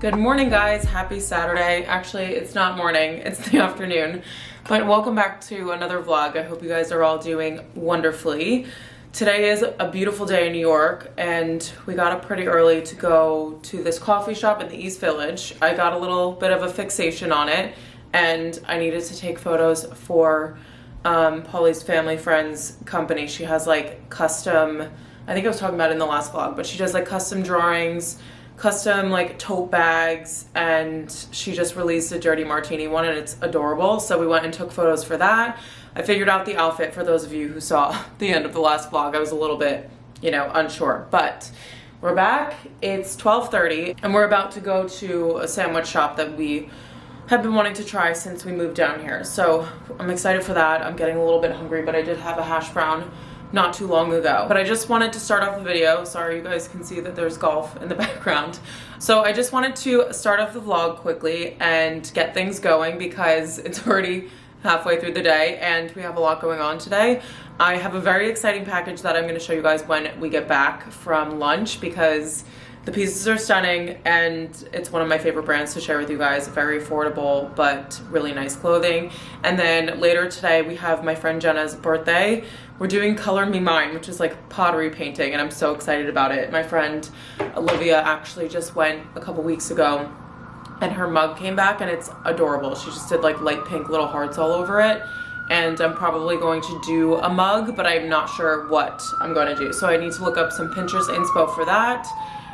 Good morning, guys. Happy Saturday. Actually, it's not morning, it's the afternoon. But welcome back to another vlog. I hope you guys are all doing wonderfully. Today is a beautiful day in New York, and we got up pretty early to go to this coffee shop in the East Village. I got a little bit of a fixation on it, and I needed to take photos for Polly's family friend's company. She has like custom, I think I was talking about it in the last vlog, but she does like custom drawings, custom like tote bags, and she just released a dirty martini one and it's adorable. So we went and took photos for that. I figured out the outfit for those of you who saw the end of the last vlog. I was a little bit, unsure, but we're back. It's 12:30 and we're about to go to a sandwich shop that we have been wanting to try since we moved down here. So I'm excited for that. I'm getting a little bit hungry, but I did have a hash brown not too long ago. But I just wanted to start off the video. Sorry, you guys can see that there's golf in the background. So I just wanted to start off the vlog quickly and get things going because it's already halfway through the day and we have a lot going on today. I have a very exciting package that I'm going to show you guys when we get back from lunch because the pieces are stunning and it's one of my favorite brands to share with you guys. Very affordable but really nice clothing. And then later today we have my friend Jenna's birthday. We're doing Color Me Mine, which is like pottery painting, and I'm so excited about it. My friend Olivia actually just went a couple weeks ago and her mug came back and it's adorable. She just did like light pink little hearts all over it. And I'm probably going to do a mug, but I'm not sure what I'm going to do. So I need to look up some Pinterest inspo for that.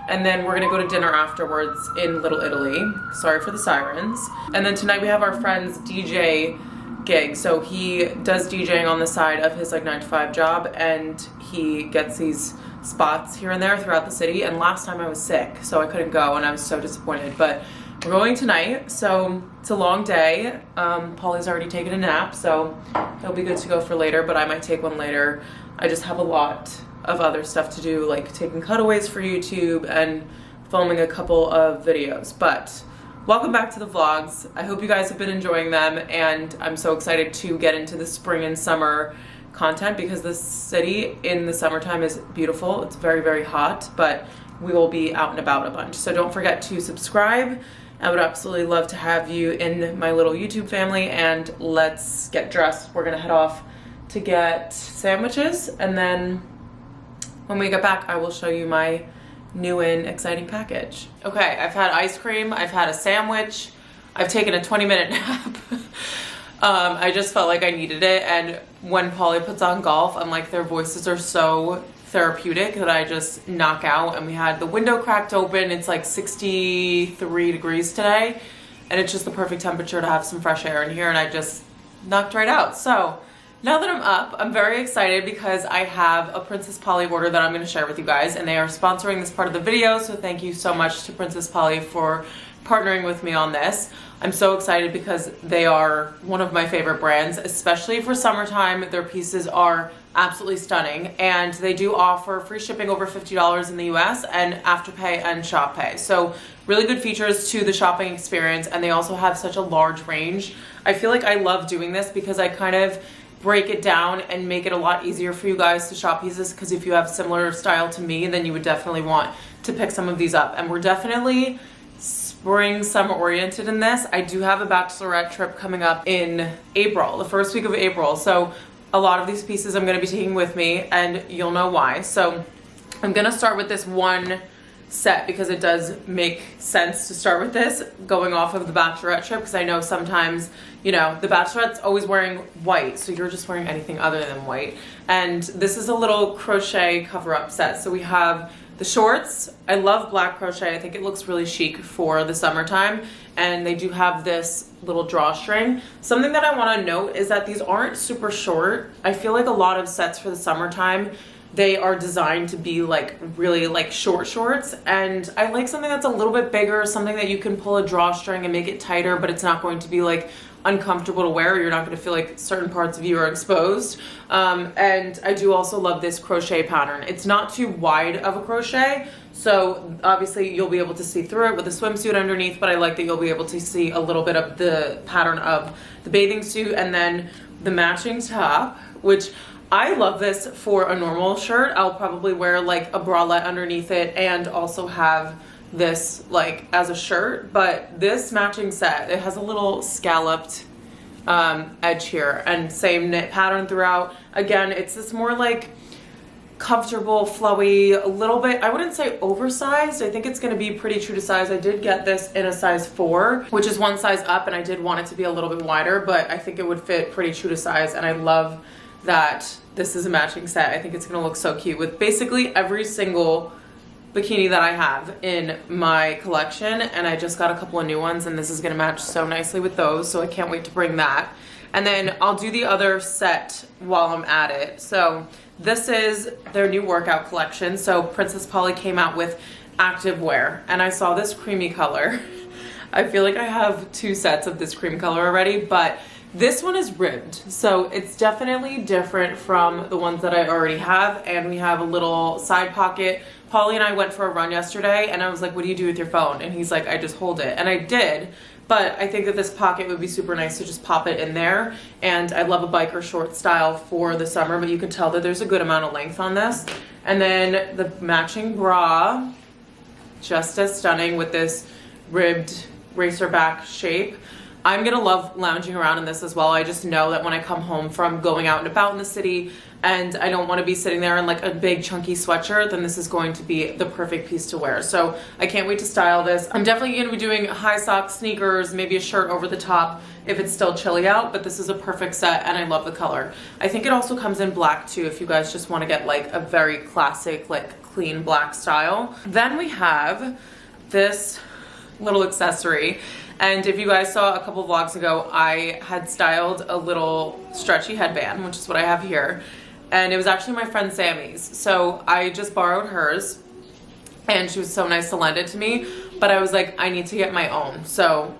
And then we're gonna go to dinner afterwards in Little Italy. Sorry for the sirens. And then tonight we have our friend's DJ gig. So he does DJing on the side of his like 9-to-5 job, and he gets these spots here and there throughout the city. And last time I was sick, so I couldn't go and I was so disappointed. But we're going tonight, so it's a long day. Polly's already taken a nap, so it'll be good to go for later, but I might take one later. I just have a lot of other stuff to do, like taking cutaways for YouTube and filming a couple of videos. But welcome back to the vlogs. I hope you guys have been enjoying them, and I'm so excited to get into the spring and summer content because the city in the summertime is beautiful. It's very, very hot, but we will be out and about a bunch. So don't forget to subscribe. I would absolutely love to have you in my little YouTube family, and let's get dressed. We're gonna head off to get sandwiches, and then when we get back, I will show you my new and exciting package. Okay, I've had ice cream, I've had a sandwich, I've taken a 20-minute nap. I just felt like I needed it, and when Polly puts on golf, I'm like, their voices are so therapeutic that I just knock out. And we had the window cracked open. It's like 63 degrees today, and it's just the perfect temperature to have some fresh air in here, and I just knocked right out. So now that I'm up, I'm very excited because I have a Princess Polly order that I'm going to share with you guys, and they are sponsoring this part of the video, so thank you so much to Princess Polly for partnering with me on this. I'm so excited because they are one of my favorite brands, especially for summertime. Their pieces are absolutely stunning, and they do offer free shipping over $50 in the US and Afterpay and Shop Pay. So really good features to the shopping experience, and they also have such a large range. I feel like I love doing this because I kind of break it down and make it a lot easier for you guys to shop pieces, because if you have similar style to me, then you would definitely want to pick some of these up. And we're definitely spring summer oriented in this. I do have a bachelorette trip coming up in April, the first week of April, so a lot of these pieces I'm going to be taking with me, and you'll know why. So I'm going to start with this one set because it does make sense to start with this going off of the bachelorette trip, because I know sometimes, the bachelorette's always wearing white, so you're just wearing anything other than white. And this is a little crochet cover-up set. So we have the shorts. I love black crochet. I think it looks really chic for the summertime. And they do have this little drawstring. Something that I want to note is that these aren't super short. I feel like a lot of sets for the summertime, they are designed to be like really like short shorts, and I like something that's a little bit bigger, something that you can pull a drawstring and make it tighter, but it's not going to be like uncomfortable to wear. You're not going to feel like certain parts of you are exposed. And I do also love this crochet pattern. It's not too wide of a crochet, so obviously you'll be able to see through it with a swimsuit underneath, but I like that you'll be able to see a little bit of the pattern of the bathing suit, and then the matching top, which I love this for a normal shirt. I'll probably wear like a bralette underneath it and also have this like as a shirt, but this matching set, it has a little scalloped edge here and same knit pattern throughout. Again, it's this more like comfortable, flowy, a little bit, I wouldn't say oversized. I think it's going to be pretty true to size. I did get this in a size 4, which is one size up, and I did want it to be a little bit wider, but I think it would fit pretty true to size, and I love that this is a matching set. I think it's going to look so cute with basically every single bikini that I have in my collection, and I just got a couple of new ones, and this is going to match so nicely with those, so I can't wait to bring that. And then I'll do the other set while I'm at it. So this is their new workout collection. So Princess Polly came out with activewear, and I saw this creamy color. I feel like I have 2 sets of this cream color already, but this one is ribbed. So it's definitely different from the ones that I already have, and we have a little side pocket. Polly and I went for a run yesterday, and I was like, what do you do with your phone? And he's like, I just hold it. And I did. But I think that this pocket would be super nice to just pop it in there. And I love a biker short style for the summer, but you can tell that there's a good amount of length on this. And then the matching bra, just as stunning with this ribbed racer back shape. I'm gonna love lounging around in this as well. I just know that when I come home from going out and about in the city and I don't want to be sitting there in like a big chunky sweatshirt, then this is going to be the perfect piece to wear. So I can't wait to style this. I'm definitely going to be doing high socks, sneakers, maybe a shirt over the top if it's still chilly out, but this is a perfect set and I love the color. I think it also comes in black too if you guys just want to get like a very classic, like clean black style. Then we have this little accessory. And if you guys saw a couple vlogs ago, I had styled a little stretchy headband, which is what I have here. And it was actually my friend Sammy's. So I just borrowed hers and she was so nice to lend it to me. But I was like, I need to get my own. So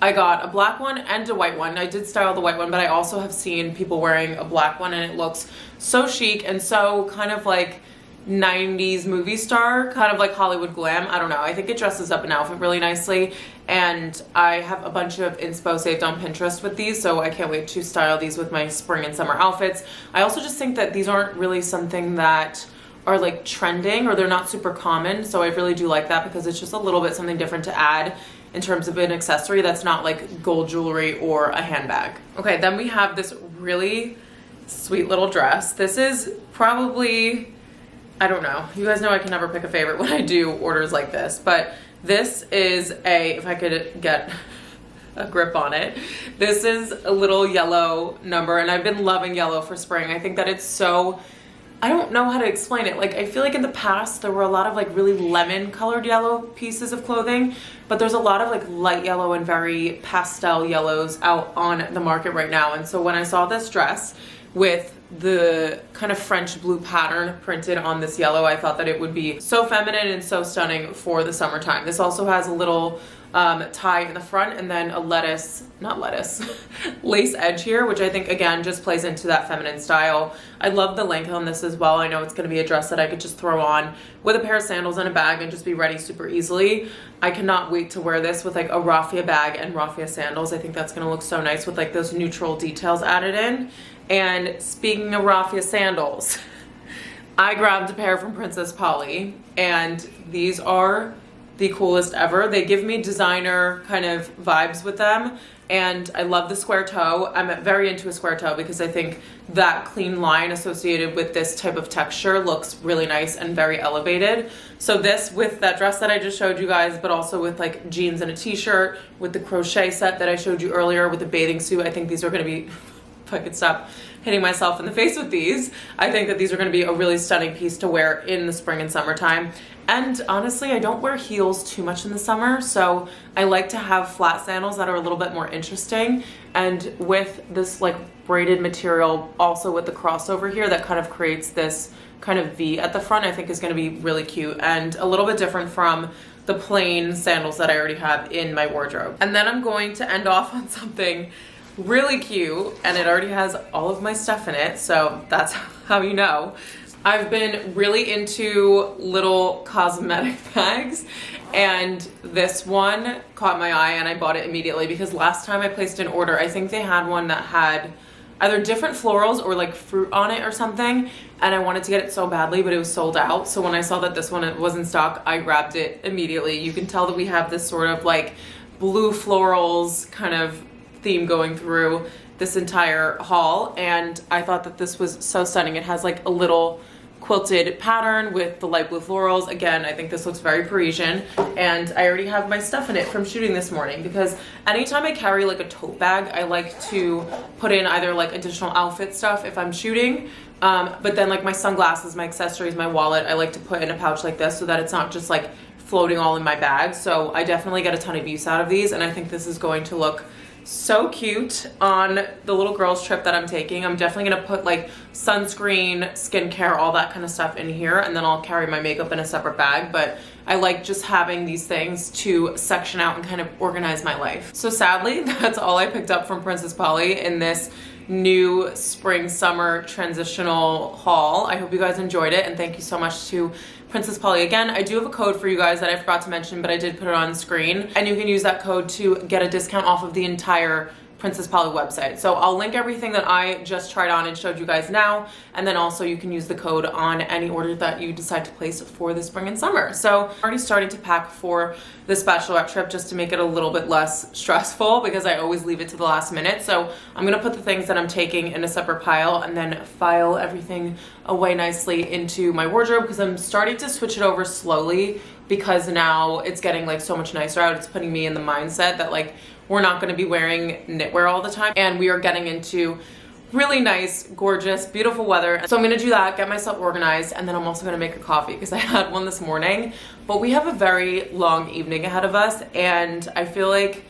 I got a black one and a white one. I did style the white one, but I also have seen people wearing a black one and it looks so chic and so kind of like 90s movie star, kind of like Hollywood glam. I don't know. I think it dresses up an outfit really nicely. And I have a bunch of inspo saved on Pinterest with these, so I can't wait to style these with my spring and summer outfits. I also just think that these aren't really something that are like trending, or they're not super common. So I really do like that because it's just a little bit something different to add in terms of an accessory that's not like gold jewelry or a handbag. Okay, then we have this really sweet little dress. This is probably, I don't know. You guys know I can never pick a favorite when I do orders like this, but this is a, if I could get a grip on it, this is a little yellow number, and I've been loving yellow for spring. I think that it's so, I don't know how to explain it. Like, I feel like in the past there were a lot of like really lemon colored yellow pieces of clothing, but there's a lot of like light yellow and very pastel yellows out on the market right now. And so when I saw this dress with the kind of French blue pattern printed on this yellow, I thought that it would be so feminine and so stunning for the summertime. This also has a little tie in the front and then a lace edge here, which I think again just plays into that feminine style. I love the length on this as well. I know it's going to be a dress that I could just throw on with a pair of sandals and a bag and just be ready super easily. I cannot wait to wear this with like a raffia bag and raffia sandals. I think that's going to look so nice with like those neutral details added in. And speaking of raffia sandals, I grabbed a pair from Princess Polly, and these are the coolest ever. They give me designer kind of vibes with them, and I love the square toe. I'm very into a square toe because I think that clean line associated with this type of texture looks really nice and very elevated. So this with that dress that I just showed you guys, but also with like jeans and a t-shirt, with the crochet set that I showed you earlier, with the bathing suit, I think these are going to be, if I could stop hitting myself in the face with these, I think that these are going to be a really stunning piece to wear in the spring and summertime. And honestly, I don't wear heels too much in the summer, so I like to have flat sandals that are a little bit more interesting. And with this like braided material, also with the crossover here that kind of creates this kind of V at the front, I think is going to be really cute and a little bit different from the plain sandals that I already have in my wardrobe. And then I'm going to end off on something really cute, and it already has all of my stuff in it, so that's how you know. I've been really into little cosmetic bags, and this one caught my eye and I bought it immediately because last time I placed an order, I think they had one that had either different florals or like fruit on it or something, and I wanted to get it so badly, but it was sold out. So when I saw that this one was in stock, I grabbed it immediately. You can tell that we have this sort of like blue florals kind of theme going through this entire haul, and I thought that this was so stunning. It has like a little quilted pattern with the light blue florals. Again, I think this looks very Parisian, and I already have my stuff in it from shooting this morning, because anytime I carry like a tote bag, I like to put in either like additional outfit stuff if I'm shooting, but then like my sunglasses, my accessories, my wallet, I like to put in a pouch like this so that it's not just like floating all in my bag. So I definitely get a ton of use out of these, and I think this is going to look so cute on the little girls trip that I'm taking. I'm definitely gonna put like sunscreen, skincare, all that kind of stuff in here, and then I'll carry my makeup in a separate bag. But I like just having these things to section out and kind of organize my life. So sadly, that's all I picked up from Princess Polly in this new spring summer transitional haul. I hope you guys enjoyed it, and thank you so much to Princess Polly. Again, I do have a code for you guys that I forgot to mention, but I did put it on screen, and you can use that code to get a discount off of the entire Princess Polly website. So I'll link everything that I just tried on and showed you guys now, and then also you can use the code on any order that you decide to place for the spring and summer. So I'm already starting to pack for this bachelorette trip just to make it a little bit less stressful, because I always leave it to the last minute. So I'm gonna put the things that I'm taking in a separate pile and then file everything away nicely into my wardrobe, because I'm starting to switch it over slowly, because now it's getting like so much nicer out. It's putting me in the mindset that like we're not going to be wearing knitwear all the time, and we are getting into really nice, gorgeous, beautiful weather. So I'm going to do that, get myself organized, and then I'm also going to make a coffee because I had one this morning. But we have a very long evening ahead of us, and I feel like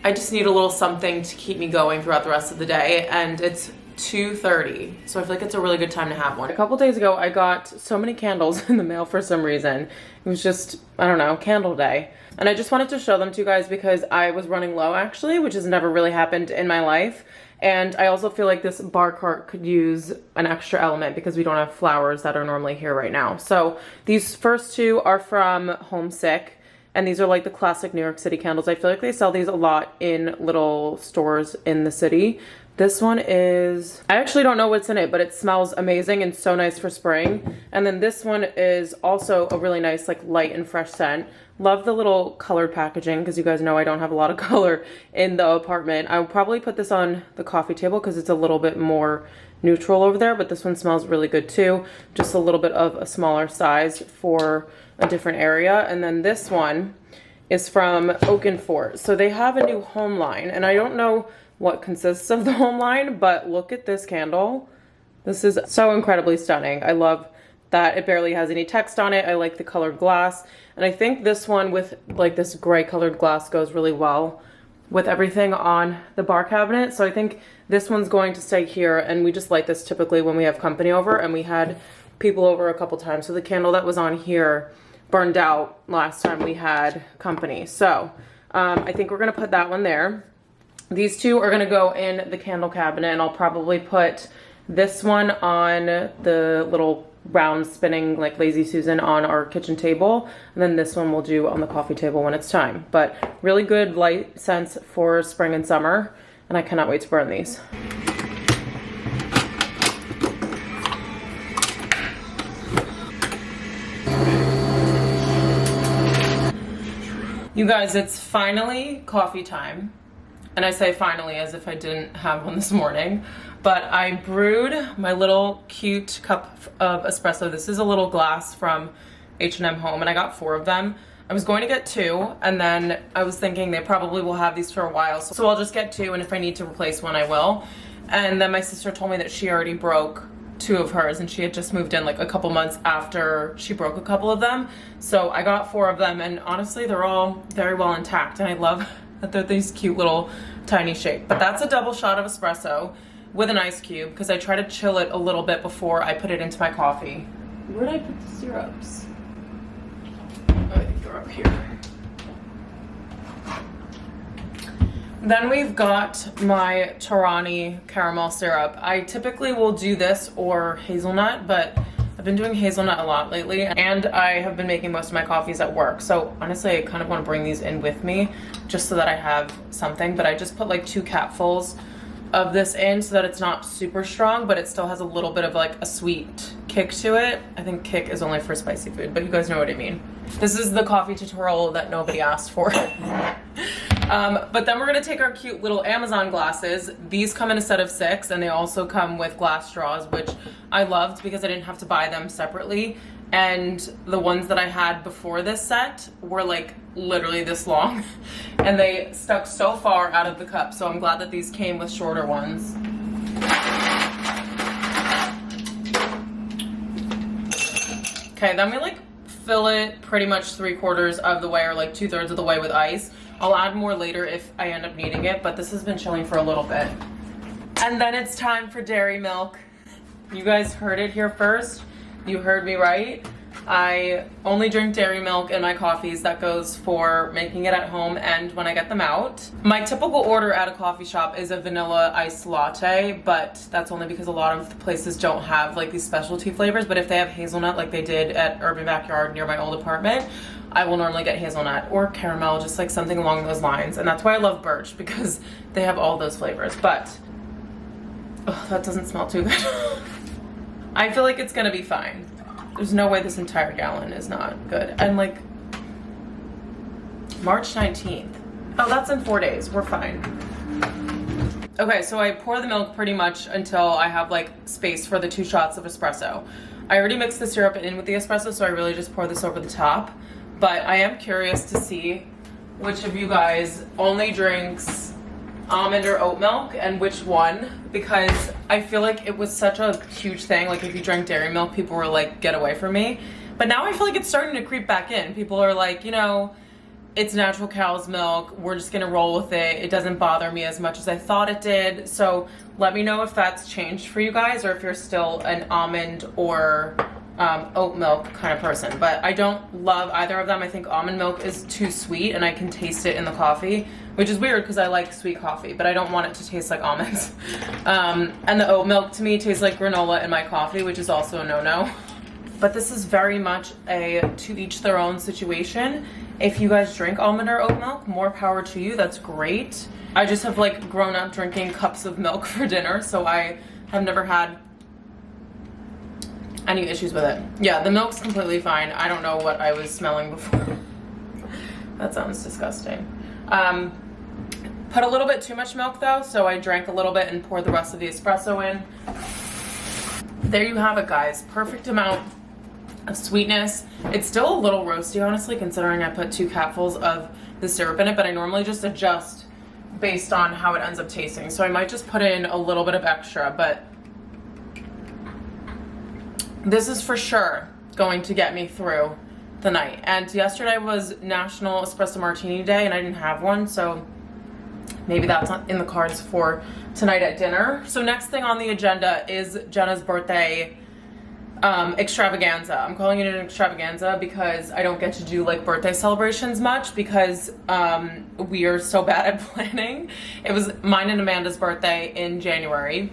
I just need a little something to keep me going throughout the rest of the day, and it's 2:30, so I feel like it's a really good time to have one. A couple days ago, I got so many candles in the mail for some reason. It was just, I don't know, candle day. And I just wanted to show them to you guys because I was running low actually, which has never really happened in my life. And I also feel like this bar cart could use an extra element because we don't have flowers that are normally here right now. So these first two are from Homesick, and these are like the classic New York City candles. I feel like they sell these a lot in little stores in the city. This one is, I actually don't know what's in it, but it smells amazing and so nice for spring. And then this one is also a really nice, like light and fresh scent. Love the little colored packaging, because you guys know I don't have a lot of color in the apartment. I will probably put this on the coffee table because it's a little bit more neutral over there, but this one smells really good too. Just a little bit of a smaller size for a different area. And then this one is from Oakenfort. So they have a new home line, and I don't know what consists of the home line, but look at this candle. This is so incredibly stunning. I love that it barely has any text on it. I like the colored glass, and I think this one with like this gray colored glass goes really well with everything on the bar cabinet. So I think this one's going to stay here, and we just light this typically when we have company over, and we had people over a couple times. So the candle that was on here burned out last time we had company. So I think we're gonna put that one there. These two are gonna go in the candle cabinet, and I'll probably put this one on the little round spinning like Lazy Susan on our kitchen table, and then this one we'll do on the coffee table when it's time. But really good light scents for spring and summer, and I cannot wait to burn these. You guys, it's finally coffee time. And I say finally as if I didn't have one this morning, but I brewed my little cute cup of espresso. This is a little glass from H&M Home, and I got 4 of them. I was going to get 2, and then I was thinking they probably will have these for a while, so I'll just get 2, and if I need to replace one, I will. And then my sister told me that she already broke 2 of hers, and she had just moved in like a couple months after she broke a couple of them. So I got 4 of them, and honestly, they're all very well intact, and I love that they're these cute little tiny shape. But that's a double shot of espresso with an ice cube, because I try to chill it a little bit before I put it into my coffee. Where did I put the syrups? Oh, I think they're up here. Then we've got my Torani caramel syrup. I typically will do this or hazelnut, but I've been doing hazelnut a lot lately, and I have been making most of my coffees at work. So honestly, I kind of want to bring these in with me just so that I have something, but I just put like 2 capfuls of this in so that it's not super strong, but it still has a little bit of like a sweet kick to it. I think kick is only for spicy food, but you guys know what I mean. This is the coffee tutorial that nobody asked for. But then we're gonna take our cute little Amazon glasses. These come in a set of 6, and they also come with glass straws, which I loved because I didn't have to buy them separately. And the ones that I had before this set were like literally this long, and they stuck so far out of the cup. So I'm glad that these came with shorter ones. Okay, then we like fill it pretty much 3/4 of the way, or like 2/3 of the way with ice. I'll add more later if I end up needing it, but this has been chilling for a little bit. And then it's time for dairy milk. You guys heard it here first. You heard me right. I only drink dairy milk in my coffees. That goes for making it at home and when I get them out. My typical order at a coffee shop is a vanilla iced latte, but that's only because a lot of the places don't have like these specialty flavors. But if they have hazelnut like they did at Urban Backyard near my old apartment, I will normally get hazelnut or caramel, just like something along those lines. And that's why I love Birch, because they have all those flavors. But oh, that doesn't smell too good. I feel like it's gonna be fine. There's no way this entire gallon is not good. And like March 19th. Oh, that's in 4 days. We're fine. Okay, so I pour the milk pretty much until I have like space for the 2 shots of espresso. I already mixed the syrup in with the espresso, so I really just pour this over the top. But I am curious to see which of you guys only drinks almond or oat milk and which one, because I feel like it was such a huge thing. Like if you drank dairy milk, people were like, get away from me. But now I feel like it's starting to creep back in. People are like, you know, it's natural cow's milk. We're just gonna roll with it. It doesn't bother me as much as I thought it did. So let me know if that's changed for you guys, or if you're still an almond or oat milk kind of person. But I don't love either of them. I think almond milk is too sweet and I can taste it in the coffee, which is weird because I like sweet coffee, but I don't want it to taste like almonds. And the oat milk to me tastes like granola in my coffee, which is also a no-no. But this is very much a to each their own situation. If you guys drink almond or oat milk, more power to you. That's great. I just have like grown up drinking cups of milk for dinner, so I have never had any issues with it. Yeah, the milk's completely fine. I don't know what I was smelling before. That sounds disgusting. Put a little bit too much milk though, so I drank a little bit and poured the rest of the espresso in. There you have it, guys. Perfect amount of sweetness. It's still a little roasty, honestly, considering I put 2 capfuls of the syrup in it, but I normally just adjust based on how it ends up tasting. So I might just put in a little bit of extra, but this is for sure going to get me through the night. And yesterday was National Espresso Martini Day and I didn't have one, so maybe that's not in the cards for tonight at dinner. So next thing on the agenda is Jenna's birthday extravaganza. I'm calling it an extravaganza because I don't get to do like birthday celebrations much because we are so bad at planning. It was mine and Amanda's birthday in January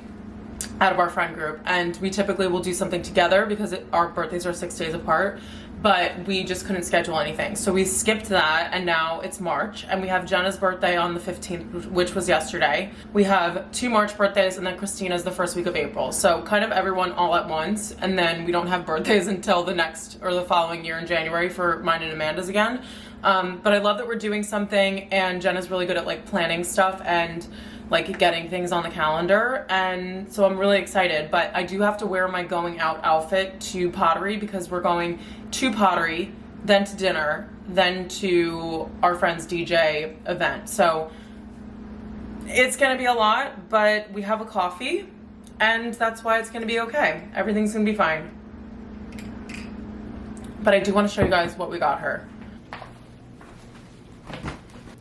out of our friend group, and we typically will do something together because our birthdays are 6 days apart, but we just couldn't schedule anything. So we skipped that, and now it's March, and we have Jenna's birthday on the 15th, which was yesterday. We have 2 March birthdays, and then Christina's the first week of April. So kind of everyone all at once, and then we don't have birthdays until the next or the following year in January for mine and Amanda's again. But I love that we're doing something, and Jenna's really good at like planning stuff and like getting things on the calendar, and so I'm really excited. But I do have to wear my going out outfit to Pottery because we're going to Pottery, then to dinner, then to our friend's DJ event. So it's gonna be a lot, but we have a coffee and that's why it's gonna be okay. Everything's gonna be fine. But I do want to show you guys what we got her.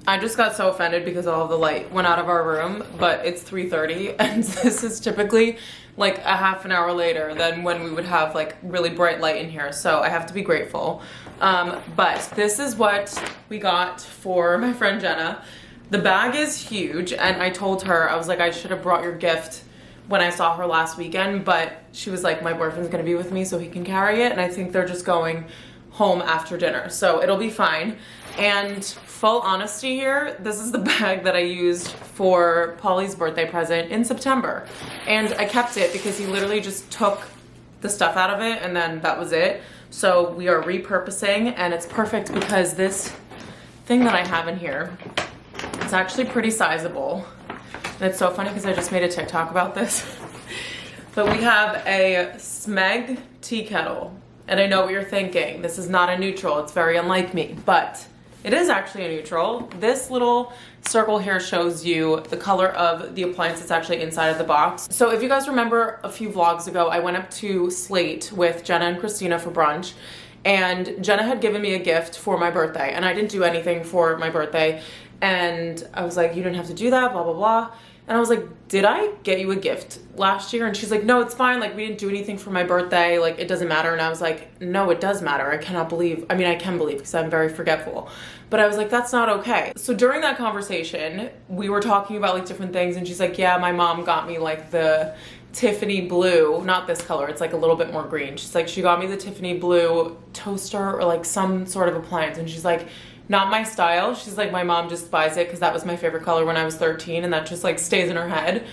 I just got so offended because all of the light went out of our room, but it's 3:30 and this is typically like a half an hour later than when we would have like really bright light in here, so I have to be grateful. But this is what we got for my friend Jenna. The bag is huge, and I told her, I was like, I should have brought your gift when I saw her last weekend, but she was like, my boyfriend's gonna be with me so he can carry it, and I think they're just going home after dinner. So it'll be fine. And full honesty here, this is the bag that I used for Polly's birthday present in September. And I kept it because he literally just took the stuff out of it and then that was it. So we are repurposing, and it's perfect because this thing that I have in here, it's actually pretty sizable. And it's so funny because I just made a TikTok about this. But we have a Smeg tea kettle. And I know what you're thinking. This is not a neutral. It's very unlike me. But it is actually a neutral. This little circle here shows you the color of the appliance that's actually inside of the box. So if you guys remember a few vlogs ago, I went up to Slate with Jenna and Christina for brunch. And Jenna had given me a gift for my birthday. And I didn't do anything for my birthday. And I was like, you didn't have to do that, blah, blah, blah. And I was like, did I get you a gift last year? And she's like, no, it's fine. Like, we didn't do anything for my birthday. Like, it doesn't matter. And I was like, no, it does matter. I cannot believe. I mean, I can believe because I'm very forgetful. But I was like, that's not okay. So during that conversation, we were talking about like different things. And she's like, yeah, my mom got me like the Tiffany blue, not this color. It's like a little bit more green. She's like, she got me the Tiffany blue toaster or like some sort of appliance. And she's like, not my style. She's like, my mom just buys it because that was my favorite color when I was 13 and that just like stays in her head.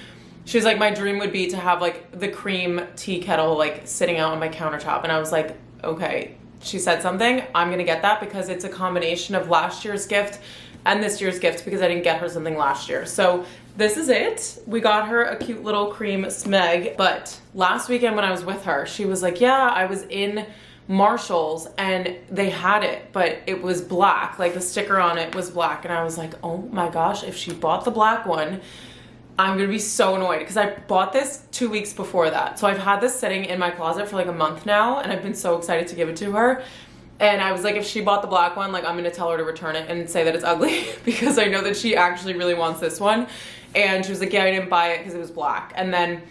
She's like, my dream would be to have like the cream tea kettle like sitting out on my countertop. And I was like, okay. She said something, I'm gonna get that because it's a combination of last year's gift and this year's gift because I didn't get her something last year. So this is it. We got her a cute little cream Smeg, but last weekend when I was with her, she was like, yeah, I was in Marshall's and they had it, but it was black. Like the sticker on it was black. And I was like, oh my gosh, if she bought the black one, I'm gonna be so annoyed because I bought this 2 weeks before that. So I've had this sitting in my closet for like a month now and I've been so excited to give it to her. And I was like, if she bought the black one, like I'm gonna tell her to return it and say that it's ugly because I know that she actually really wants this one. And she was like, yeah, I didn't buy it because it was black. And then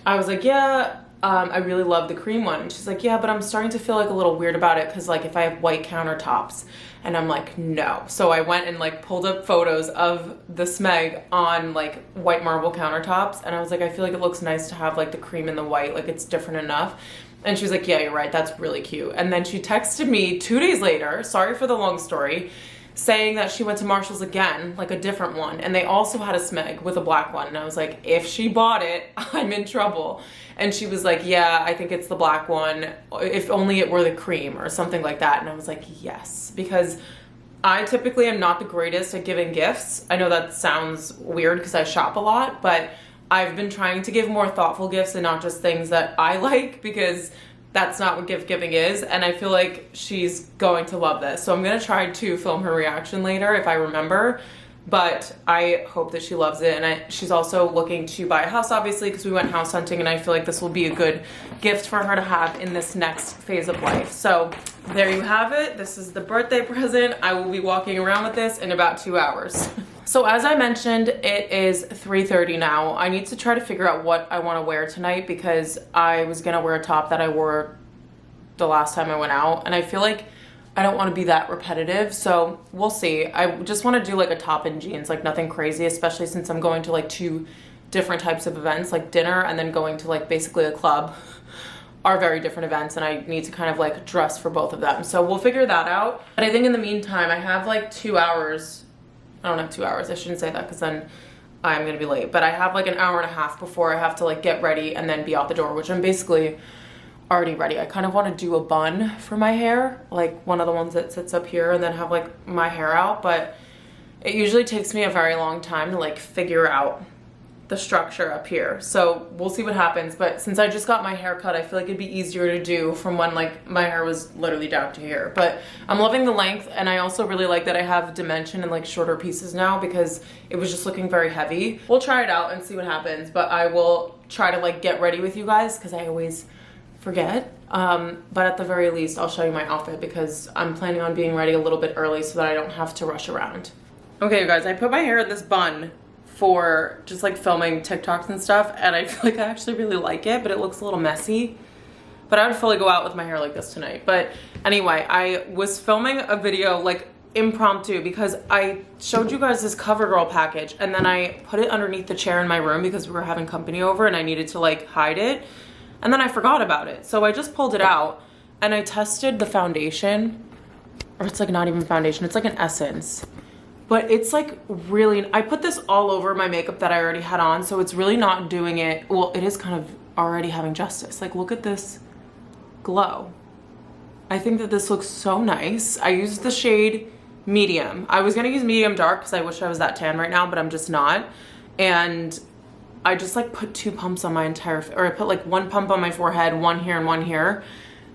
I was like, yeah, I really love the cream one. And she's like, yeah, but I'm starting to feel like a little weird about it because like if I have white countertops. And I'm like, no. So I went and like pulled up photos of the Smeg on like white marble countertops. And I was like, I feel like it looks nice to have like the cream and the white, like it's different enough. And she was like, yeah, you're right. That's really cute. And then she texted me 2 days later, sorry for the long story, saying that she went to Marshall's again, like a different one. And they also had a Smeg with a black one. And I was like, if she bought it, I'm in trouble. And she was like, yeah, I think it's the black one. If only it were the cream or something like that. And I was like, yes, because I typically am not the greatest at giving gifts. I know that sounds weird because I shop a lot, but I've been trying to give more thoughtful gifts and not just things that I like because that's not what gift giving is. And I feel like she's going to love this. So I'm going to try to film her reaction later if I remember. But I hope that she loves it. And she's also looking to buy a house, obviously, because we went house hunting. And I feel like this will be a good gift for her to have in this next phase of life. So there you have it. This is the birthday present. I will be walking around with this in about 2 hours. So as I mentioned, it is 3:30 now. I need to try to figure out what I want to wear tonight because I was going to wear a top that I wore the last time I went out. And I feel like I don't want to be that repetitive, so we'll see. I just want to do like a top and jeans, like nothing crazy, especially since I'm going to like 2 different types of events, like dinner and then going to like basically a club are very different events and I need to kind of like dress for both of them. So we'll figure that out. But I think in the meantime, I have like 2 hours. I don't have 2 hours. I shouldn't say that because then I'm going to be late. But I have like an hour and a half before I have to like get ready and then be out the door, which I'm basically already ready. I kind of want to do a bun for my hair, like one of the ones that sits up here and then have like my hair out, but it usually takes me a very long time to like figure out the structure up here. So we'll see what happens. But since I just got my hair cut, I feel like it'd be easier to do from when like my hair was literally down to here. But I'm loving the length and I also really like that I have dimension and like shorter pieces now because it was just looking very heavy. We'll try it out and see what happens, but I will try to like get ready with you guys because I always forget. But at the very least, I'll show you my outfit because I'm planning on being ready a little bit early so that I don't have to rush around. Okay, you guys, I put my hair in this bun for just like filming TikToks and stuff, and I feel like I actually really like it, but it looks a little messy. But I would fully go out with my hair like this tonight. But anyway, I was filming a video like impromptu because I showed you guys this CoverGirl package and then I put it underneath the chair in my room because we were having company over and I needed to like hide it. And then I forgot about it. So I just pulled it out and I tested the foundation, or it's like not even foundation, it's like an essence. But it's like really, I put this all over my makeup that I already had on, so it's really not doing it, well, it is kind of already having justice. Like, look at this glow. I think that this looks so nice. I used the shade medium. I was gonna use medium dark because I wish I was that tan right now, but I'm just not. And I just like put 2 pumps on my entire, or I put like 1 pump on my forehead, 1 here and 1 here.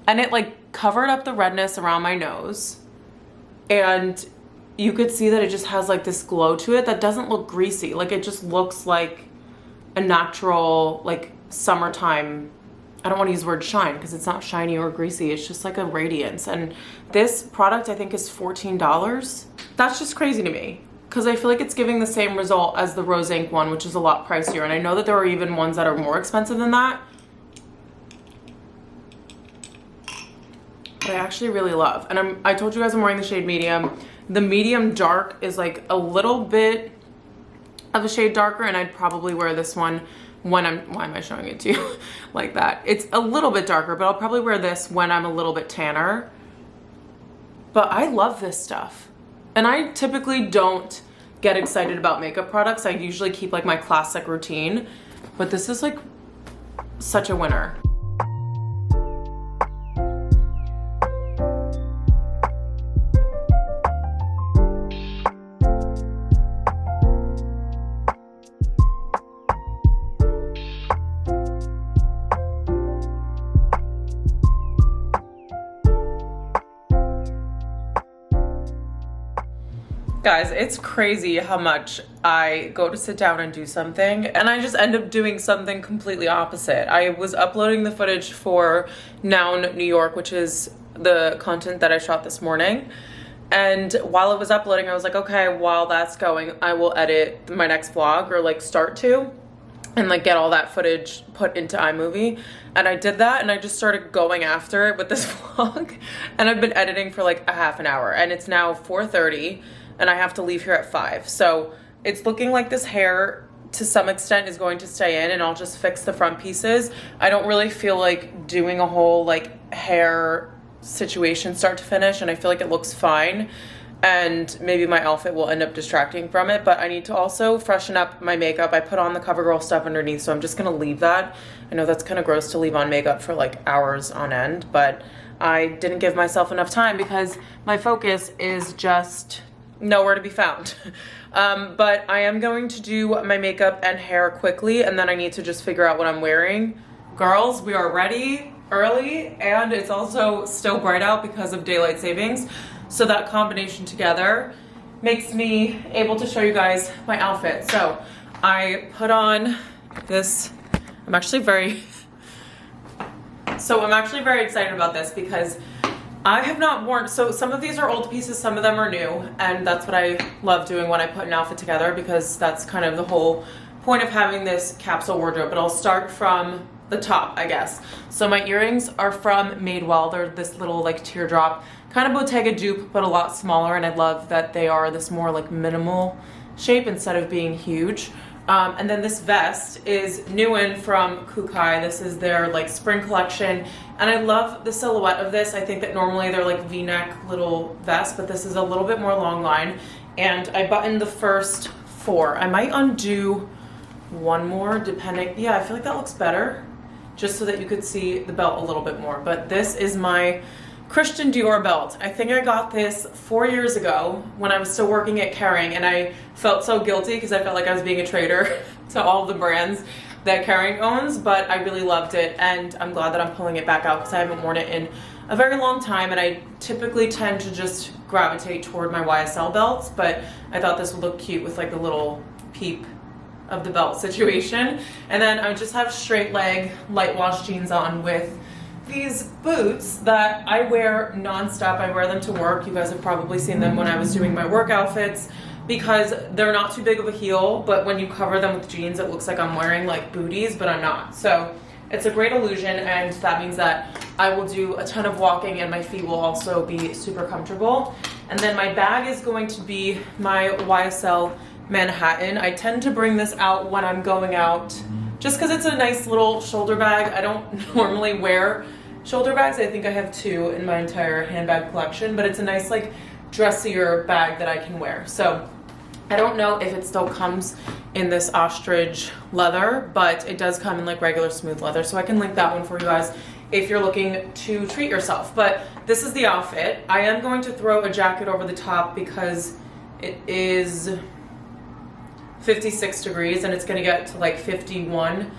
And it like covered up the redness around my nose. And you could see that it just has like this glow to it that doesn't look greasy. Like, it just looks like a natural, like, summertime, I don't want to use the word shine because it's not shiny or greasy. It's just like a radiance. And this product I think is $14. That's just crazy to me because I feel like it's giving the same result as the Rose Inc one, which is a lot pricier. And I know that there are even ones that are more expensive than that. But I actually really love. And I told you guys I'm wearing the shade medium. The medium dark is like a little bit of a shade darker, and I'd probably wear this one when why am I showing it to you like that? It's a little bit darker, but I'll probably wear this when I'm a little bit tanner. But I love this stuff. And I typically don't get excited about makeup products. I usually keep like my classic routine, but this is like such a winner. Guys, it's crazy how much I go to sit down and do something and I just end up doing something completely opposite. I was uploading the footage for Noun New York, which is the content that I shot this morning. And while it was uploading, I was like, okay, while that's going, I will edit my next vlog, or like start to, and like get all that footage put into iMovie. And I did that and I just started going after it with this vlog. And I've been editing for like a half an hour and it's now 4:30. And I have to leave here at 5. So it's looking like this hair to some extent is going to stay in, and I'll just fix the front pieces. I don't really feel like doing a whole like hair situation start to finish, and I feel like it looks fine. And maybe my outfit will end up distracting from it, but I need to also freshen up my makeup. I put on the CoverGirl stuff underneath, so I'm just gonna leave that. I know that's kind of gross to leave on makeup for like hours on end, but I didn't give myself enough time because my focus is just nowhere to be found. But I am going to do my makeup and hair quickly, and then I need to just figure out what I'm wearing. Girls, we are ready early, and it's also still bright out because of daylight savings. So that combination together makes me able to show you guys my outfit. So I put on this, I'm actually very excited about this because I have not worn, so some of these are old pieces, some of them are new, and that's what I love doing when I put an outfit together, because that's kind of the whole point of having this capsule wardrobe. But I'll start from the top, I guess. So my earrings are from Madewell. They're this little like teardrop, kind of Bottega dupe, but a lot smaller, and I love that they are this more like minimal shape instead of being huge. And then this vest is new in from Kukai. This is their like spring collection, and I love the silhouette of this. I think that normally they're like v-neck little vests, but this is a little bit more long line, and I buttoned the first 4. I might undo one more depending. Yeah, I feel like that looks better, just so that you could see the belt a little bit more. But this is my Christian Dior belt. I think I got this 4 years ago when I was still working at Kering, and I felt so guilty because I felt like I was being a traitor to all of the brands that Kering owns, but I really loved it, and I'm glad that I'm pulling it back out because I haven't worn it in a very long time, and I typically tend to just gravitate toward my YSL belts, but I thought this would look cute with like the little peep of the belt situation. And then I just have straight leg light wash jeans on with these boots that I wear nonstop. I wear them to work. You guys have probably seen them when I was doing my work outfits, because they're not too big of a heel, but when you cover them with jeans, it looks like I'm wearing like booties, but I'm not. So it's a great illusion, and that means that I will do a ton of walking and my feet will also be super comfortable. And then my bag is going to be my YSL Manhattan. I tend to bring this out when I'm going out just because it's a nice little shoulder bag. I don't normally wear shoulder bags. I think I have 2 in my entire handbag collection, but it's a nice like dressier bag that I can wear. So I don't know if it still comes in this ostrich leather, but it does come in like regular smooth leather. So I can link that one for you guys if you're looking to treat yourself. But this is the outfit. I am going to throw a jacket over the top because it is 56 degrees and it's gonna get to like 51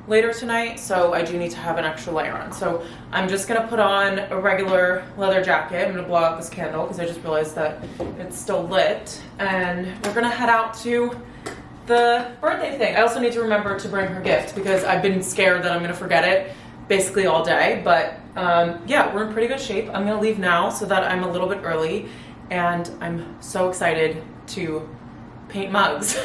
later tonight, so I do need to have an extra layer on. So I'm just gonna put on a regular leather jacket. I'm gonna blow out this candle because I just realized that it's still lit, and we're gonna head out to the birthday thing. I also need to remember to bring her gift because I've been scared that I'm gonna forget it basically all day, but yeah, we're in pretty good shape. I'm gonna leave now so that I'm a little bit early, and I'm so excited to paint mugs.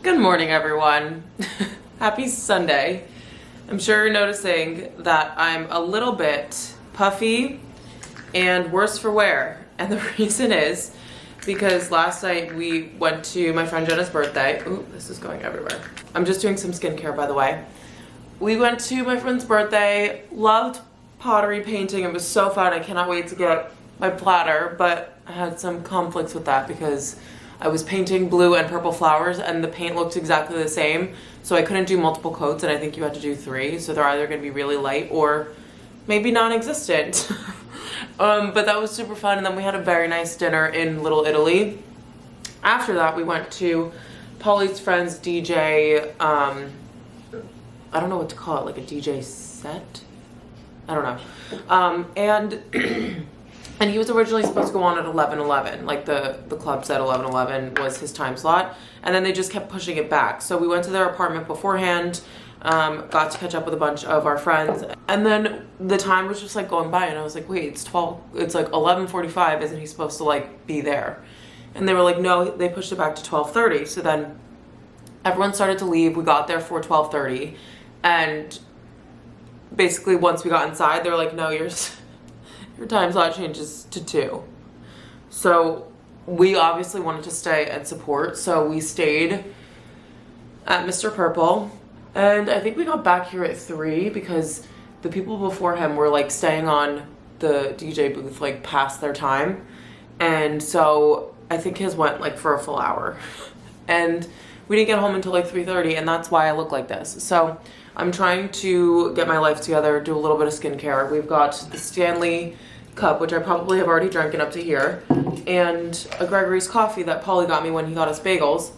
Good morning, everyone. Happy Sunday. I'm sure you're noticing that I'm a little bit puffy and worse for wear. And the reason is because last night we went to my friend Jenna's birthday. Ooh, this is going everywhere. I'm just doing some skincare, by the way. We went to my friend's birthday, loved pottery painting. It was so fun. I cannot wait to get my platter, but I had some conflicts with that because I was painting blue and purple flowers and the paint looked exactly the same, so I couldn't do multiple coats, and I think you had to do 3, so they're either going to be really light or maybe non-existent. But that was super fun, and then we had a very nice dinner in Little Italy. After that, we went to Polly's friend's DJ, I don't know what to call it, like a DJ set? I don't know. And he was originally supposed to go on at 11:11, like the club said 11:11 was his time slot, and then they just kept pushing it back. So we went to their apartment beforehand, got to catch up with a bunch of our friends, and then the time was just like going by, and I was like, wait, it's like 11:45, isn't he supposed to like be there? And they were like, no, they pushed it back to 12:30. So then everyone started to leave. We got there for 12:30, and basically once we got inside, they were like, no, your time slot changes to 2. So we obviously wanted to stay and support, so we stayed at Mr. Purple, and I think we got back here at 3 because the people before him were like staying on the DJ booth like past their time, and so I think his went like for a full hour, and we didn't get home until like 3:30, and that's why I look like this. So I'm trying to get my life together, do a little bit of skincare. We've got the Stanley cup, which I probably have already drank up to here, and a Gregory's coffee that Paulie got me when he got us bagels.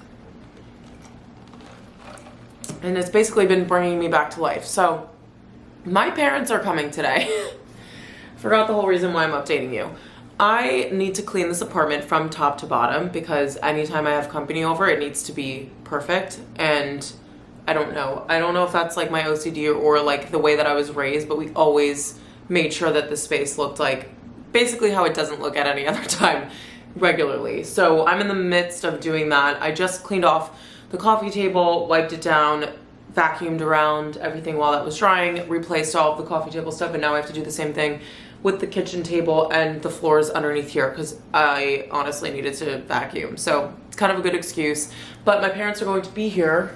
And it's basically been bringing me back to life. So my parents are coming today. Forgot the whole reason why I'm updating you. I need to clean this apartment from top to bottom because anytime I have company over, it needs to be perfect. And I don't know if that's like my OCD or like the way that I was raised, but we always made sure that the space looked like basically how it doesn't look at any other time regularly. So I'm in the midst of doing that. I just cleaned off the coffee table, wiped it down, vacuumed around everything while that was drying, replaced all of the coffee table stuff, and now I have to do the same thing with the kitchen table and the floors underneath here because I honestly needed to vacuum. So it's kind of a good excuse, but my parents are going to be here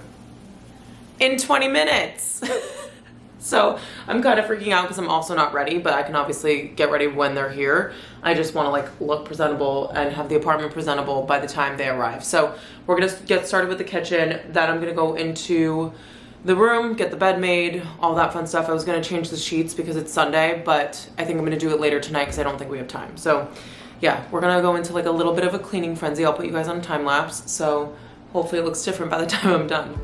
in 20 minutes. So I'm kind of freaking out because I'm also not ready, but I can obviously get ready when they're here. I just want to like look presentable and have the apartment presentable by the time they arrive. So we're gonna get started with the kitchen. Then I'm gonna go into the room, get the bed made, all that fun stuff. I was gonna change the sheets because it's Sunday, but I think I'm gonna do it later tonight because I don't think we have time. So yeah, we're gonna go into like a little bit of a cleaning frenzy. I'll put you guys on a time lapse, so hopefully it looks different by the time I'm done.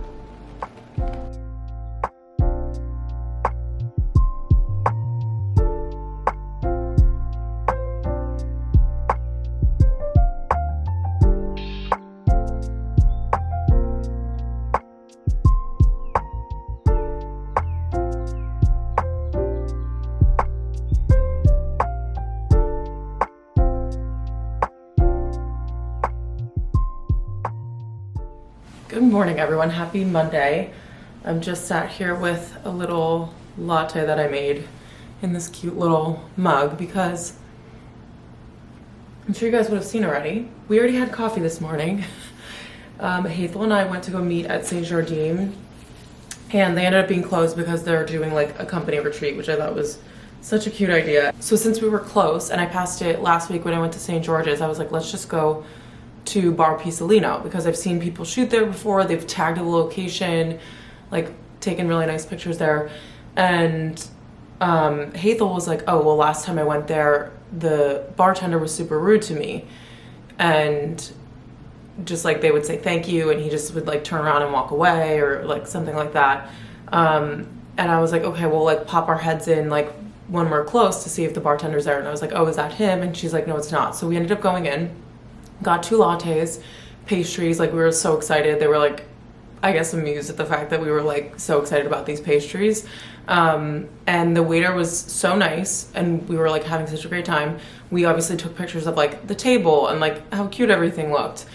Good morning, everyone. Happy Monday. I'm just sat here with a little latte that I made in this cute little mug because I'm sure you guys would have seen already. We already had coffee this morning. Hazel and I went to go meet at St. Jardine, and they ended up being closed because they're doing like a company retreat, which I thought was such a cute idea. So since we were close, and I passed it last week when I went to St. George's, I was like, let's just go to Bar Pisolino because I've seen people shoot there before. They've tagged the location, like taken really nice pictures there. And Hazel was like, oh, well, last time I went there, the bartender was super rude to me. And just like they would say thank you, and he just would like turn around and walk away or like something like that. And I was like, okay, we'll like pop our heads in like when we're close to see if the bartender's there. And I was like, oh, is that him? And she's like, no, it's not. So we ended up going in, got 2 lattes, pastries. Like we were so excited. They were like, I guess, amused at the fact that we were like so excited about these pastries. And the waiter was so nice, and we were like having such a great time. We obviously took pictures of like the table and like how cute everything looked.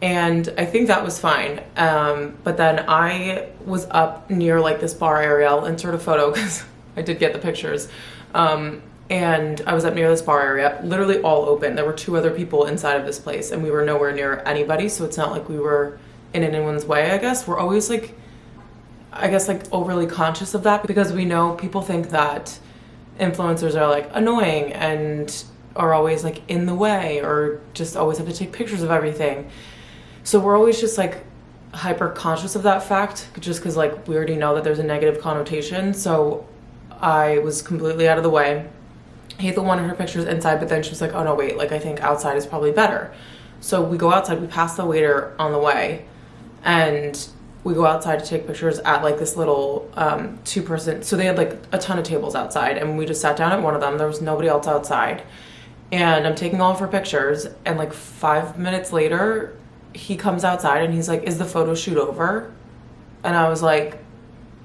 And I think that was fine. But then I was up near like this bar area. I'll insert a photo because I did get the pictures. And I was up near this bar area, literally all open. There were 2 other people inside of this place, and we were nowhere near anybody. So it's not like we were in anyone's way, I guess. We're always like, I guess, like overly conscious of that because we know people think that influencers are like annoying and are always like in the way or just always have to take pictures of everything. So we're always just like hyper conscious of that fact just because like we already know that there's a negative connotation. So I was completely out of the way. Hazel wanted her pictures inside, but then she was like, oh no, wait, like I think outside is probably better. So we go outside, we pass the waiter on the way, and we go outside to take pictures at like this little 2-person, so they had like a ton of tables outside, and we just sat down at one of them. There was nobody else outside, and I'm taking all of her pictures, and like 5 minutes later, he comes outside and he's like, is the photo shoot over? And I was like,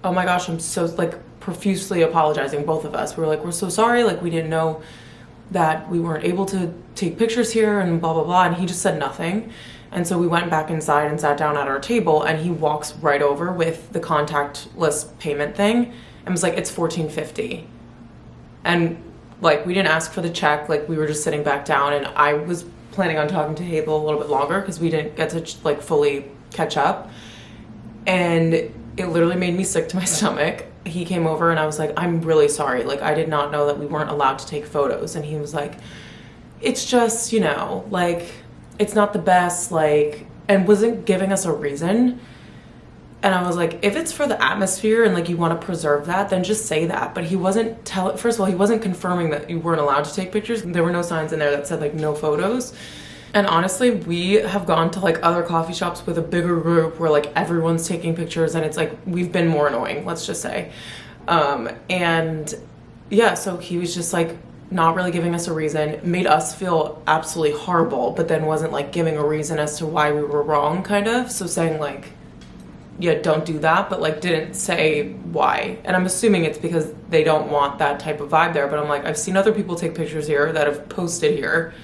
oh my gosh, I'm so like profusely apologizing, both of us. We were like, we're so sorry, like we didn't know that we weren't able to take pictures here and blah blah blah. And he just said nothing. And so we went back inside and sat down at our table, and he walks right over with the contactless payment thing and was like, it's $14.50. And like we didn't ask for the check, like we were just sitting back down, and I was planning on talking to Hazel a little bit longer because we didn't get to like fully catch up, and it literally made me sick to my stomach. He came over and I was like, I'm really sorry, like I did not know that we weren't allowed to take photos. And he was like, it's just, you know, like it's not the best, like, and wasn't giving us a reason. And I was like, if it's for the atmosphere and like you want to preserve that, then just say that. But he wasn't first of all, he wasn't confirming that you weren't allowed to take pictures. There were no signs in there that said like no photos. And honestly, we have gone to like other coffee shops with a bigger group where like everyone's taking pictures, and it's like we've been more annoying, let's just say. And yeah, so he was just like not really giving us a reason, made us feel absolutely horrible, but then wasn't like giving a reason as to why we were wrong, kind of. So saying like, yeah, don't do that, but like didn't say why. And I'm assuming it's because they don't want that type of vibe there. But I'm like, I've seen other people take pictures here that have posted here,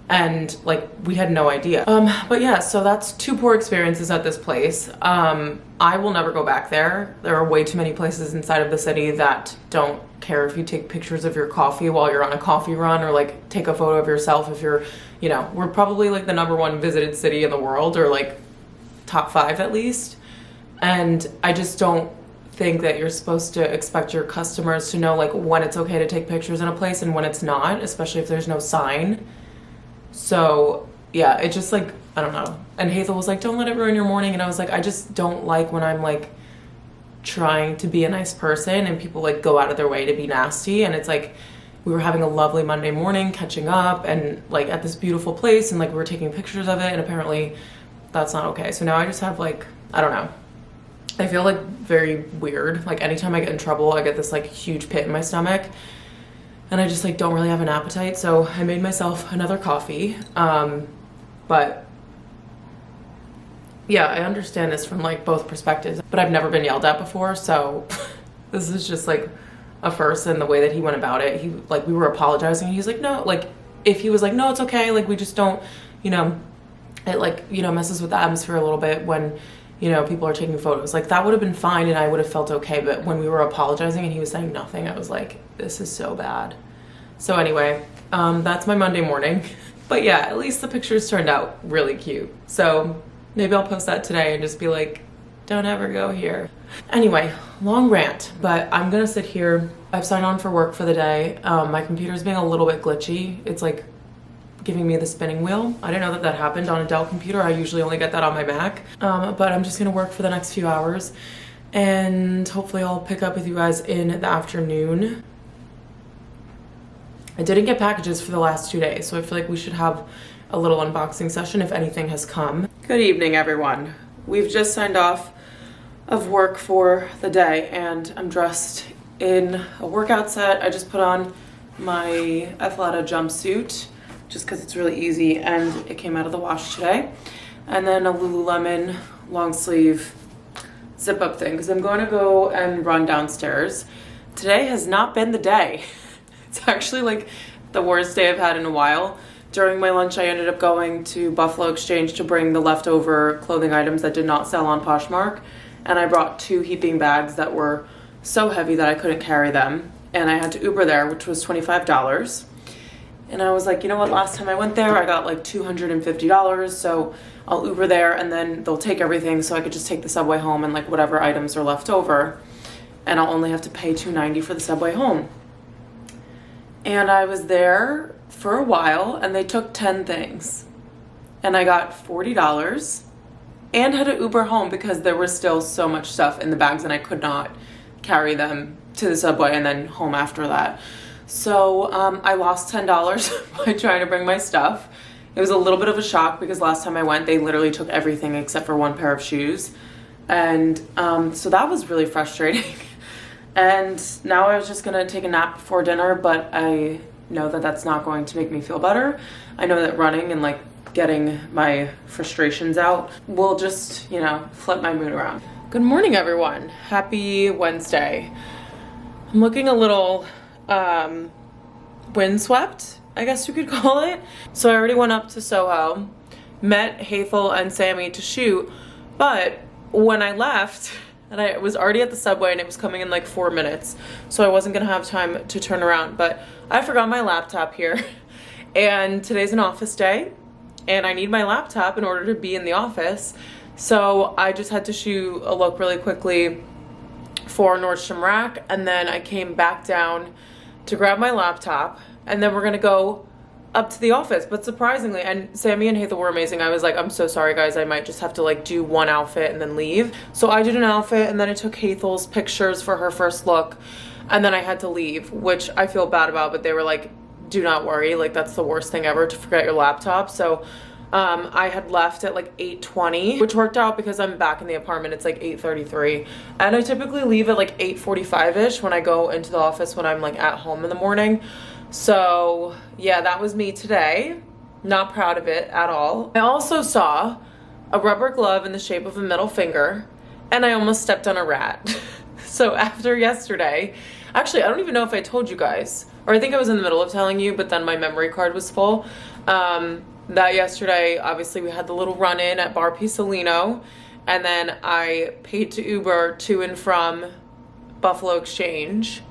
and like we had no idea. But yeah, so that's 2 poor experiences at this place. I will never go back there. There are way too many places inside of the city that don't care if you take pictures of your coffee while you're on a coffee run, or like take a photo of yourself if you're, you know, we're probably like the #1 visited city in the world, or like top 5 at least. And I just don't think that you're supposed to expect your customers to know like when it's okay to take pictures in a place and when it's not, especially if there's no sign. So yeah, it just like, I don't know. And Hazel was like, don't let it ruin your morning. And I was like, I just don't like when I'm like trying to be a nice person and people like go out of their way to be nasty. And it's like, we were having a lovely Monday morning catching up and like at this beautiful place, and like we were taking pictures of it, and apparently that's not okay. So now I just have like, I don't know. I feel like very weird. Like anytime I get in trouble, I get this like huge pit in my stomach, and I just like don't really have an appetite. So I made myself another coffee. But yeah, I understand this from like both perspectives, but I've never been yelled at before. So this is just like a first in the way that he went about it. He like, we were apologizing. He's like, no, like if he was like, no, it's okay. Like we just don't, you know, it like, you know, messes with the atmosphere a little bit when, you know, people are taking photos. Like, that would have been fine and I would have felt okay, but when we were apologizing and he was saying nothing, I was like, this is so bad. So anyway, that's my Monday morning. But yeah, at least the pictures turned out really cute. So maybe I'll post that today and just be like, don't ever go here. Anyway, long rant, but I'm gonna sit here. I've signed on for work for the day. My computer's being a little bit glitchy. It's like giving me the spinning wheel. I didn't know that that happened on a Dell computer. I usually only get that on my Mac. But I'm just gonna work for the next few hours and hopefully I'll pick up with you guys in the afternoon. I didn't get packages for the last 2 days, so I feel like we should have a little unboxing session if anything has come. Good evening, everyone. We've just signed off of work for the day and I'm dressed in a workout set. I just put on my Athleta jumpsuit just because it's really easy and it came out of the wash today. And then a Lululemon long sleeve zip up thing because I'm going to go and run downstairs. Today has not been the day. It's actually like the worst day I've had in a while. During my lunch, I ended up going to Buffalo Exchange to bring the leftover clothing items that did not sell on Poshmark. And I brought 2 heaping bags that were so heavy that I couldn't carry them. And I had to Uber there, which was $25. And I was like, you know what, last time I went there, I got like $250. So I'll Uber there and then they'll take everything so I could just take the subway home and like whatever items are left over. And I'll only have to pay $2.90 for the subway home. And I was there for a while and they took 10 things. And I got $40 and had to Uber home because there was still so much stuff in the bags and I could not carry them to the subway and then home after that. So I lost $10 by trying to bring my stuff. It was a little bit of a shock because last time I went, they literally took everything except for 1 pair of shoes. And so that was really frustrating. And now I was just gonna take a nap before dinner, but I know that that's not going to make me feel better. I know that running and like getting my frustrations out will just, you know, flip my mood around. Good morning, everyone. Happy Wednesday. I'm looking a little windswept, I guess you could call it. So I already went up to Soho, met Hathel and Sammy to shoot, but when I left, and I was already at the subway and it was coming in like 4 minutes, so I wasn't gonna have time to turn around, but I forgot my laptop here. And today's an office day and I need my laptop in order to be in the office. So I just had to shoot a look really quickly for Nordstrom Rack and then I came back down to grab my laptop and then we're gonna go up to the office. But surprisingly, and Sammy and Hathel were amazing, I was like, I'm so sorry guys, I might just have to like do one outfit and then leave. So I did an outfit and then I took Hathel's pictures for her first look and then I had to leave, which I feel bad about, but they were like, do not worry, like that's the worst thing ever to forget your laptop. So I had left at like 8:20, which worked out because I'm back in the apartment. It's like 8:33 and I typically leave at like 8:45ish when I go into the office when I'm like at home in the morning. So yeah, that was me today. Not proud of it at all. I also saw a rubber glove in the shape of a middle finger and I almost stepped on a rat. So after yesterday, actually I don't even know if I told you guys, or I think I was in the middle of telling you, but then my memory card was full. That yesterday, obviously we had the little run-in at Bar Pisolino and then I paid to Uber to and from Buffalo Exchange.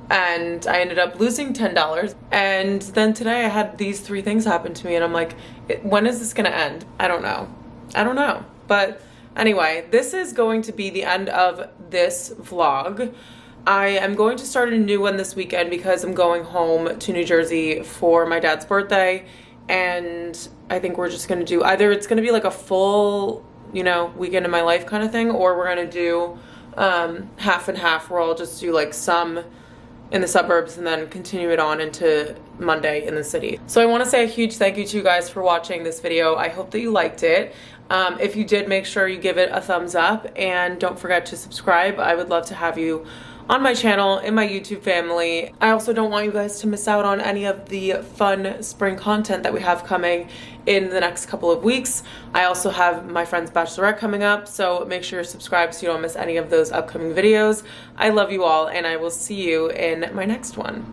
And I ended up losing $10. And then today I had these 3 things happen to me and I'm like, when is this gonna end? I don't know. But anyway, this is going to be the end of this vlog. I am going to start a new one this weekend because I'm going home to New Jersey for my dad's birthday. And I think we're just gonna do, either it's gonna be like a full, you know, weekend in my life kind of thing, or we're gonna do half and half where I'll just do like some in the suburbs and then continue it on into Monday in the city. So I want to say a huge thank you to you guys for watching this video. I hope that you liked it. If you did, make sure you give it a thumbs up and don't forget to subscribe. I would love to have you on my channel, in my YouTube family. I also don't want you guys to miss out on any of the fun spring content that we have coming in the next couple of weeks. I also have my friend's bachelorette coming up, so make sure you're subscribed so you don't miss any of those upcoming videos. I love you all and I will see you in my next one.